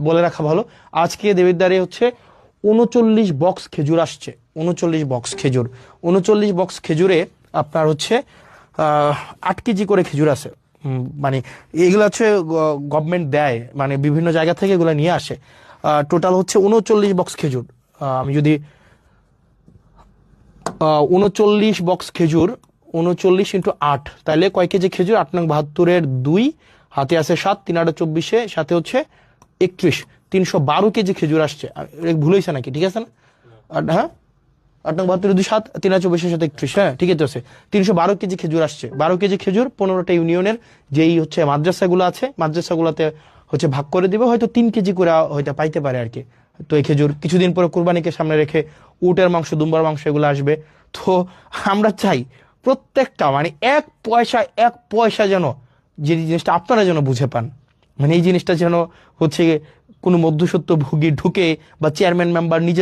বলে রাখা ভালো, আজকে দেবিদ্বারে হচ্ছে 39 বক্স খেজুর আসছে। 39 বক্স খেজুর, 39 বক্স খেজুরে আপনার হচ্ছে 8 কেজি করে খেজুর আছে। মানে এগুলো হচ্ছে গভর্নমেন্ট দেয়, মানে বিভিন্ন জায়গা থেকে এগুলো নিয়ে আসে। টোটাল হচ্ছে 39 বক্স খেজুর। আমি যদি 39 বক্স খেজুর, 39 × 8, তাহলে কয় কেজি খেজুর? 8 নং 72-এর 2, হাতে আছে 7, 3 × 8 = 24, সাথে হচ্ছে 31, 312 কেজি খেজুর আসছে। ভুল হয়েছে নাকি? ঠিক আছে না? হ্যাঁ, 8 নং 72-এর 2, 7, 3 × 24-এর সাথে 31, হ্যাঁ ঠিকই তো আছে। 312 কেজি খেজুর আসছে। 12 কেজি খেজুর 15টা ইউনিয়নের যেই হচ্ছে মাদ্রাসাগুলো আছে, মাদ্রাসাগুলোতে হচ্ছে ভাগ করে দিবে, হয়তো 3 কেজি করে হয়তো পাইতে পারে আর কি। তো এই খেজুর কিছুদিন পরে কুরবানিকে সামনে রেখে উটের মাংস, দুম্বার মাংস এগুলো আসবে। তো আমরা চাই প্রত্যেকটা মানে এক পয়সা এক পয়সা যেন, যে জিনিসটা আপনারা যেন বুঝে পান, মানে এই জিনিসটা যেন হচ্ছে কোনো মধ্যস্বত্ব ভোগী ঢুকে বা চেয়ারম্যান মেম্বার নিজে